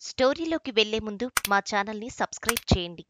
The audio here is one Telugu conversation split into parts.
స్టోరీలోకి వెళ్లే ముందు మా ఛానల్ని సబ్స్క్రైబ్ చేయండి.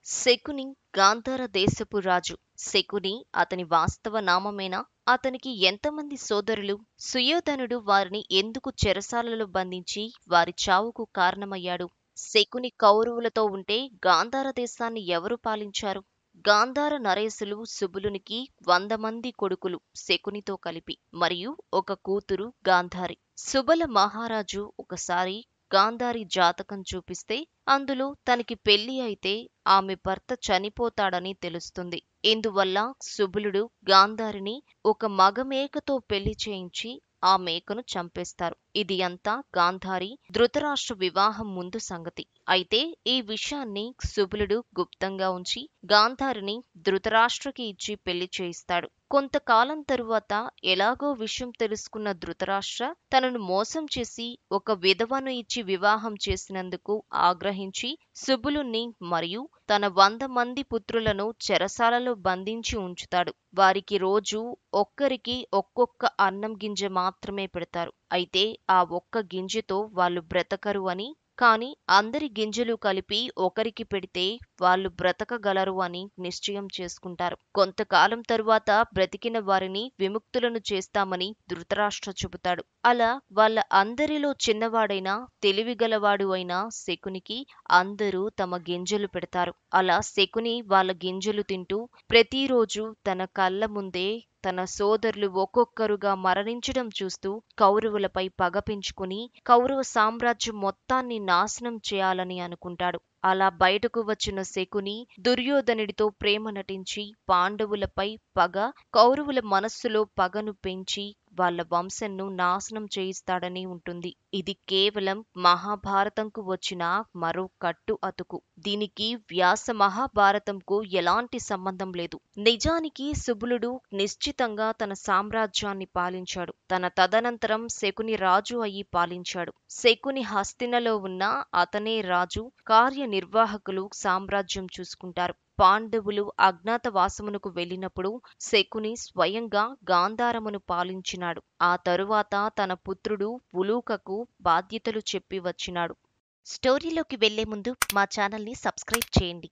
శకుని గాంధార దేశపు రాజు. శకుని అతని వాస్తవ నామమేనా? అతనికి ఎంతమంది సోదరులు? సుయోధనుడు వారిని ఎందుకు చెరసాలలో బంధించి వారి చావుకు కారణమయ్యాడు? శకుని కౌరవులతో ఉంటే గాంధార దేశాన్ని ఎవరు పాలించారు? గాంధార నరేసులు సుబులునికి 100 మంది కొడుకులు శకునితో కలిపి, మరియు ఒక కూతురు గాంధారి. సుబల మహారాజు ఒకసారి గాంధారి జాతకం చూపిస్తే అందులో తనకి పెళ్లి అయితే ఆమె భర్త చనిపోతాడని తెలుస్తుంది. ఇందువల్ల సుబలుడు గాంధారిని ఒక మగ మేకతో పెళ్లి చేయించి ఆ మేకను చంపేస్తారు. ఇది అంతా గాంధారి ధృతరాష్ట్ర వివాహం ముందు సంగతి. అయితే ఈ విషయాన్ని సుబలుడు గుప్తంగా ఉంచి గాంధారిని ధృతరాష్ట్రకి ఇచ్చి పెళ్లి చేయిస్తాడు. కొంతకాలం తరువాత ఎలాగో విషయం తెలుసుకున్న ధృతరాష్ట్ర తనను మోసం చేసి ఒక విధవను ఇచ్చి వివాహం చేసినందుకు ఆగ్రహించి సుబలుణ్ణి మరియు తన 100 మంది పుత్రులను చెరసాలలో బంధించి ఉంచుతాడు. వారికి రోజు ఒక్కరికి ఒక్కొక్క అన్నం గింజ మాత్రమే పెడతారు. అయితే ఆ ఒక్క గింజతో వాళ్ళు బ్రతకరు అని, కాని అందరి గింజలు కలిపి ఒకరికి పెడితే వాళ్ళు బ్రతకగలరు అని నిశ్చయం చేసుకుంటారు. కొంతకాలం తరువాత బ్రతికిన వారిని విముక్తులను చేస్తామని ధృతరాష్ట్ర చెబుతాడు. అలా వాళ్ళ అందరిలో చిన్నవాడైనా తెలివిగలవాడు అయిన శకునికి అందరూ తమ గింజలు పెడతారు. అలా శకుని వాళ్ళ గింజలు తింటూ ప్రతిరోజు తన కళ్ళ ముందే తన సోదరులు ఒక్కొక్కరుగా మరణించడం చూస్తూ కౌరవులపై పగ పెంచుకుని కౌరవ సామ్రాజ్యం మొత్తాన్ని నాశనం చేయాలని అనుకుంటాడు. అలా బయటకు వచ్చిన శకుని దుర్యోధనుడితో ప్రేమ నటించి పాండవులపై పగ, కౌరవుల మనస్సులో పగను పెంచి వాళ్ళ వంశంను నాశనం చేయిస్తాడని ఉంటుంది. ఇది కేవలం మహాభారతంకు వచ్చిన మరో కట్టు అతుకు. దీనికి వ్యాస మహాభారతంకు ఎలాంటి సంబంధం లేదు. నిజానికి సుబలుడు నిశ్చితంగా తన సామ్రాజ్యాన్ని పాలించాడు. తన తదనంతరం శకుని రాజు అయి పాలించాడు. శకుని హస్తినలో ఉన్న అతనే రాజు, కార్యనిర్వాహకులు సామ్రాజ్యం చూసుకుంటారు. పాండవులు అజ్ఞాతవాసమునకు వెళ్ళినప్పుడు శకుని స్వయంగా గాంధారమును పాలించినాడు. ఆ తరువాత తన పుత్రుడు ఉలూకకు బాధ్యతలు చెప్పి వచ్చినాడు. స్టోరీలోకి వెళ్లే ముందు మా ఛానల్ని సబ్స్క్రైబ్ చేయండి.